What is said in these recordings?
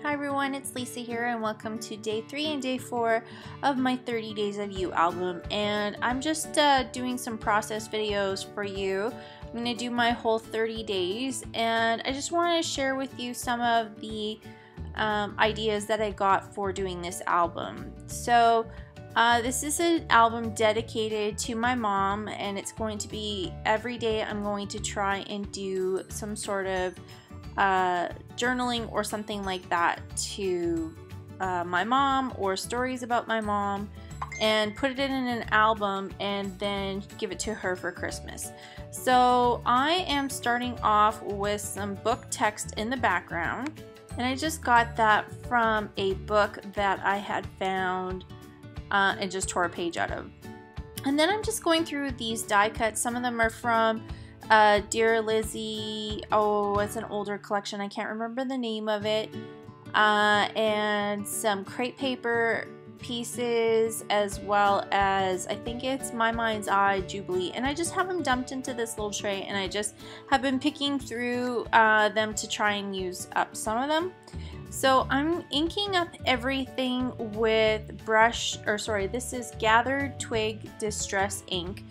Hi everyone, it's Lisa here and welcome to day 3 and day 4 of my 30 Days of You album, and I'm just doing some process videos for you. I'm going to do my whole 30 days and I just want to share with you some of the ideas that I got for doing this album. So this is an album dedicated to my mom, and it's going to be every day I'm going to try and do some sort of journaling or something like that to my mom, or stories about my mom, and put it in an album and then give it to her for Christmas. So I am starting off with some book text in the background, and I just got that from a book that I had found and just tore a page out of. And then I'm just going through these die cuts. Some of them are from Dear Lizzie. Oh, it's an older collection, I can't remember the name of it, and some crepe paper pieces, as well as I think it's My Mind's Eye Jubilee, and I just have them dumped into this little tray, and I just have been picking through them to try and use up some of them. So I'm inking up everything with this is Gathered Twig Distress ink,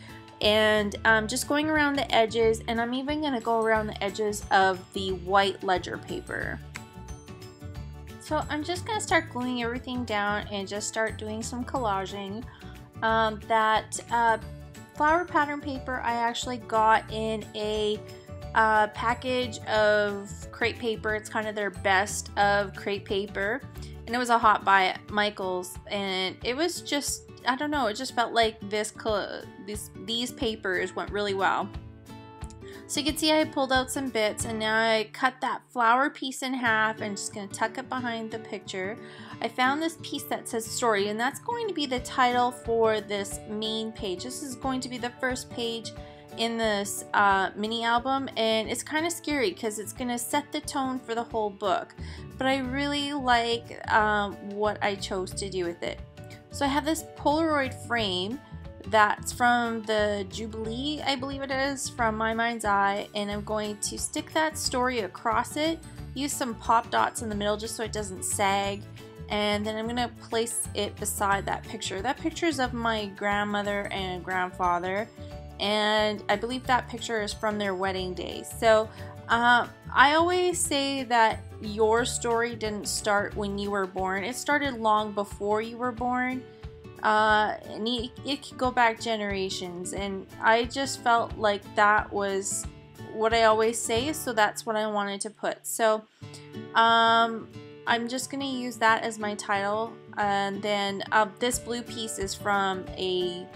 and just going around the edges, and I'm even going to go around the edges of the white ledger paper. So I'm just going to start gluing everything down and just start doing some collaging. That flower pattern paper I actually got in a package of crepe paper. It's kind of their best of crepe paper, and it was a hot buy at Michael's, and it was just, I don't know, it just felt like these papers went really well. So you can see I pulled out some bits, and now I cut that flower piece in half and just going to tuck it behind the picture. I found this piece that says story, and that's going to be the title for this main page. This is going to be the first page in this mini album, and it's kind of scary because it's going to set the tone for the whole book, but I really like what I chose to do with it. So I have this Polaroid frame that's from the Jubilee, I believe it is, from My Mind's Eye, and I'm going to stick that story across it, use some pop dots in the middle just so it doesn't sag, and then I'm going to place it beside that picture. That picture is of my grandmother and grandfather, and I believe that picture is from their wedding day. So I always say that your story didn't start when you were born. It started long before you were born, and it can go back generations, and I just felt like that was what I always say, so that's what I wanted to put. So I'm just going to use that as my title, and then this blue piece is from a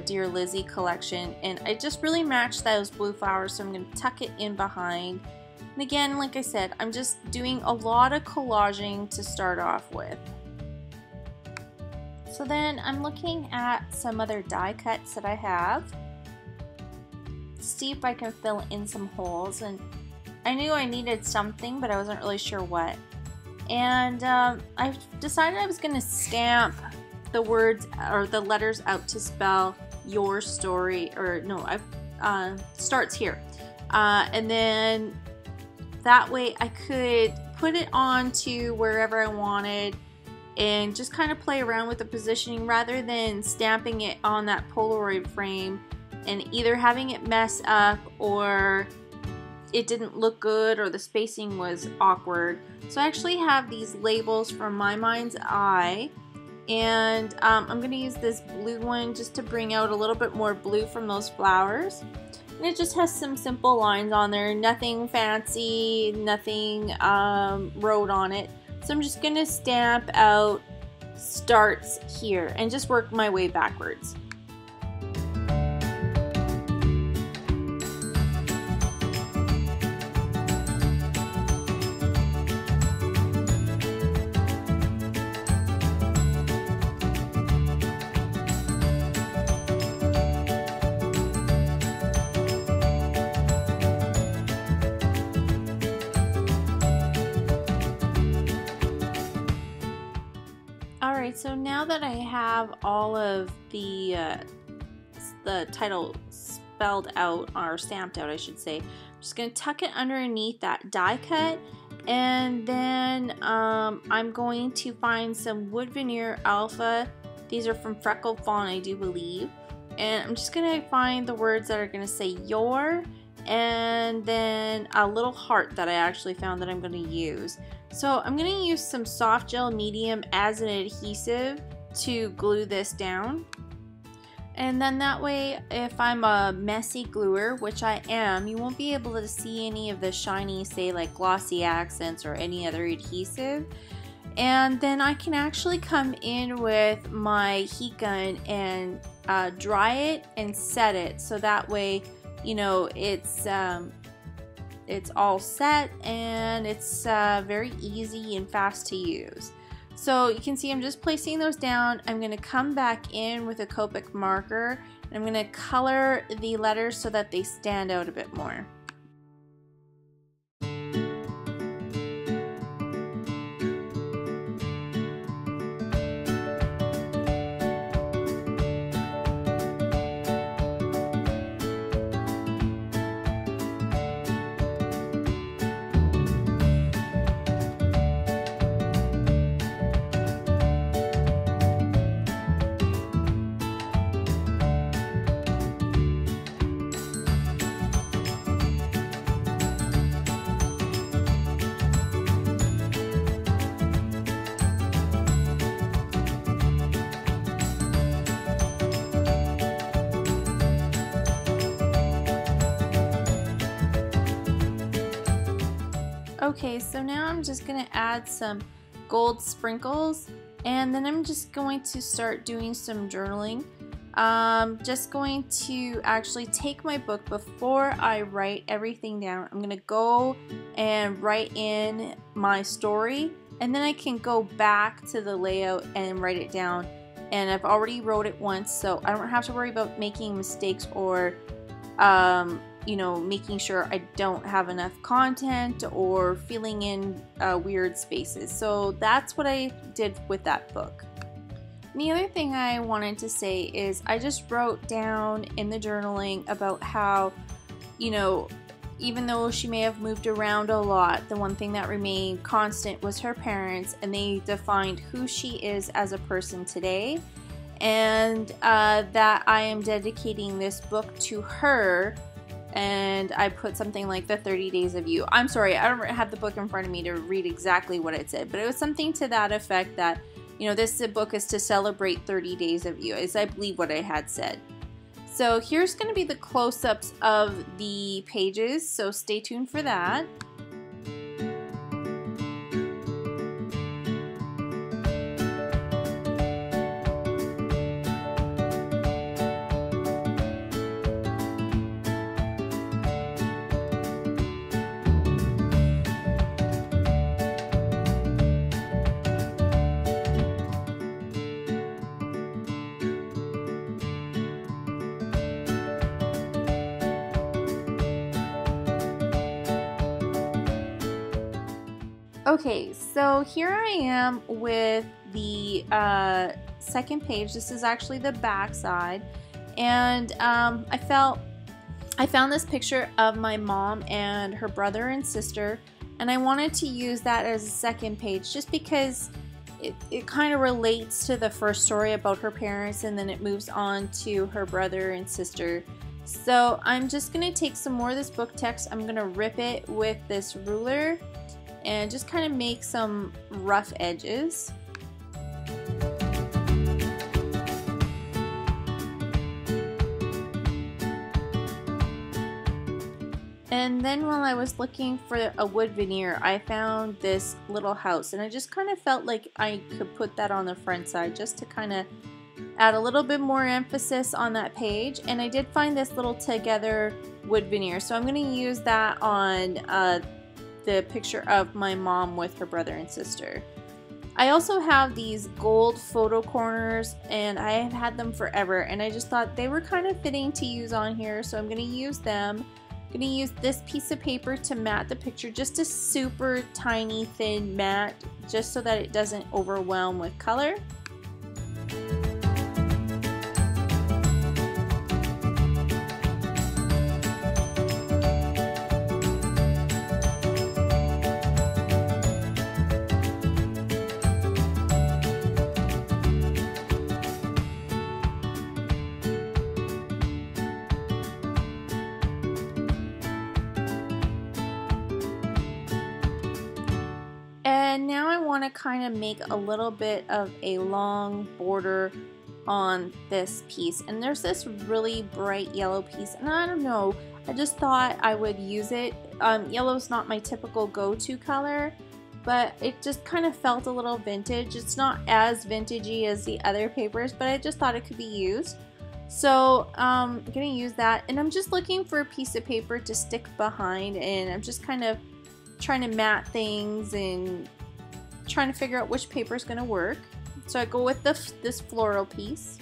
Dear Lizzie collection, and I just really matched those blue flowers, so I'm going to tuck it in behind. And again, like I said, I'm just doing a lot of collaging to start off with. So then I'm looking at some other die cuts that I have to see if I can fill in some holes, and I knew I needed something, but I wasn't really sure what. And I decided I was going to stamp the words or the letters out to spell your story, or no, starts here, and then that way I could put it onto wherever I wanted and just kind of play around with the positioning rather than stamping it on that Polaroid frame and either having it mess up or it didn't look good or the spacing was awkward. So I actually have these labels from My Mind's Eye, and I'm going to use this blue one just to bring out a little bit more blue from those flowers. And it just has some simple lines on there, nothing fancy, nothing wrote on it. So I'm just going to stamp out starts here and just work my way backwards. Alright, so now that I have all of the title spelled out, or stamped out I should say, I'm just going to tuck it underneath that die cut And then I'm going to find some wood veneer alpha. These are from Freckle Fawn, I do believe. And I'm just gonna find the words that are gonna say your, and then a little heart that I actually found that I'm gonna use. So I'm gonna use some soft gel medium as an adhesive to glue this down. And then that way, if I'm a messy gluer, which I am, you won't be able to see any of the shiny, say like glossy accents or any other adhesive. And then I can actually come in with my heat gun and dry it and set it, so that way, you know, it's all set and it's very easy and fast to use. So you can see I'm just placing those down. I'm going to come back in with a Copic marker and I'm going to color the letters so that they stand out a bit more. Okay, so now I'm just going to add some gold sprinkles, and then I'm just going to start doing some journaling. Just going to actually take my book before I write everything down. I'm going to go and write in my story, and then I can go back to the layout and write it down. And I've already wrote it once, so I don't have to worry about making mistakes or you know, making sure I don't have enough content or filling in weird spaces. So that's what I did with that book. And the other thing I wanted to say is I just wrote down in the journaling about how, you know, even though she may have moved around a lot, the one thing that remained constant was her parents, and they defined who she is as a person today, and that I am dedicating this book to her. And I put something like the 30 Days of You. I'm sorry, I don't have the book in front of me to read exactly what it said, but it was something to that effect that, you know, this book is to celebrate 30 Days of You, is I believe what I had said. So here's going to be the close-ups of the pages, so stay tuned for that. Okay, so here I am with the second page. This is actually the back side, and I found this picture of my mom and her brother and sister, and I wanted to use that as a second page just because it kind of relates to the first story about her parents, and then it moves on to her brother and sister. So I'm just going to take some more of this book text. I'm going to rip it with this ruler and just kind of make some rough edges. And then while I was looking for a wood veneer, I found this little house, and I just kind of felt like I could put that on the front side just to kind of add a little bit more emphasis on that page. And I did find this little together wood veneer, so I'm going to use that on the picture of my mom with her brother and sister. I also have these gold photo corners, and I have had them forever, and I just thought they were kind of fitting to use on here, so I'm going to use them. I'm going to use this piece of paper to mat the picture, just a super tiny thin mat, just so that it doesn't overwhelm with color. And now I want to kind of make a little bit of a long border on this piece. And there's this really bright yellow piece, and I don't know, I just thought I would use it. Yellow's not my typical go-to color, but it just kind of felt a little vintage. It's not as vintagey as the other papers, but I just thought it could be used. So I'm gonna use that, and I'm just looking for a piece of paper to stick behind, and I'm just kind of trying to mat things and trying to figure out which paper is gonna work. So I go with this floral piece.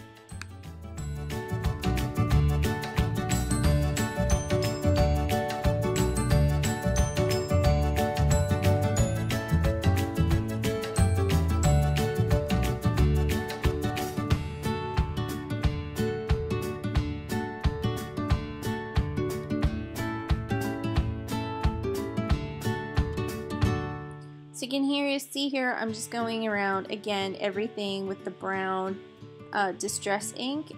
So you can see here, I'm just going around again everything with the brown distress ink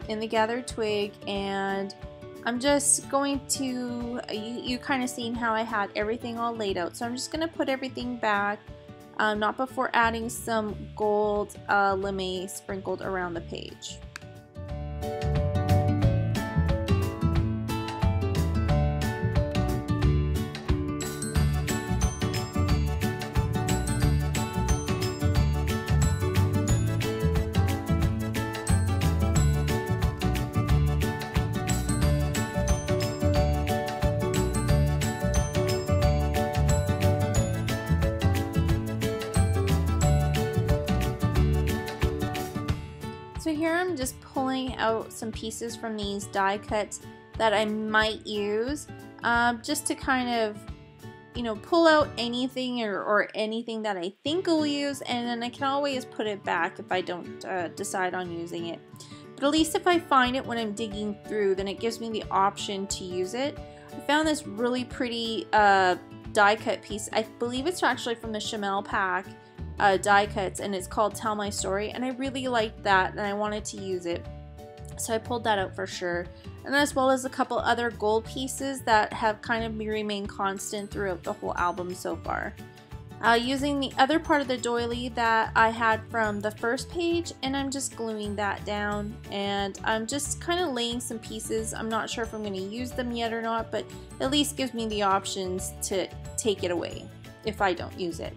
in the gathered twig, and I'm just going to, you kind of seen how I had everything all laid out, so I'm just going to put everything back, not before adding some gold lime sprinkled around the page. So here I'm just pulling out some pieces from these die cuts that I might use, just to kind of, you know, pull out anything or anything that I think I'll use, and then I can always put it back if I don't decide on using it. But at least if I find it when I'm digging through, then it gives me the option to use it. I found this really pretty die cut piece. I believe it's actually from the Chamel pack die cuts, and it's called Tell My Story, and I really liked that and I wanted to use it, so I pulled that out for sure. And as well as a couple other gold pieces that have kind of remained constant throughout the whole album so far. Using the other part of the doily that I had from the first page, and I'm just gluing that down, and I'm just kind of laying some pieces. I'm not sure if I'm going to use them yet or not, but at least gives me the options to take it away if I don't use it.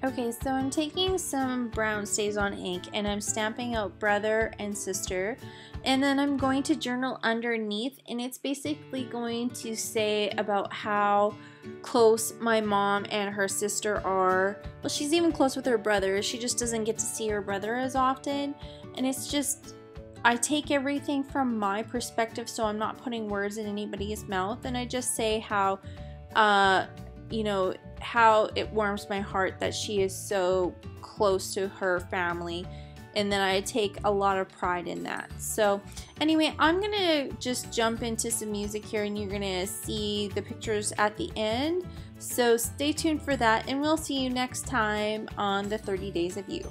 Okay, so I'm taking some brown StazOn ink and I'm stamping out brother and sister, and then I'm going to journal underneath, and it's basically going to say about how close my mom and her sister are. Well, she's even close with her brother, she just doesn't get to see her brother as often, and it's just, I take everything from my perspective, so I'm not putting words in anybody's mouth, and I just say how you know, how it warms my heart that she is so close to her family, and then I take a lot of pride in that. So anyway, I'm gonna just jump into some music here, and you're gonna see the pictures at the end, so stay tuned for that, and we'll see you next time on the 30 Days of You.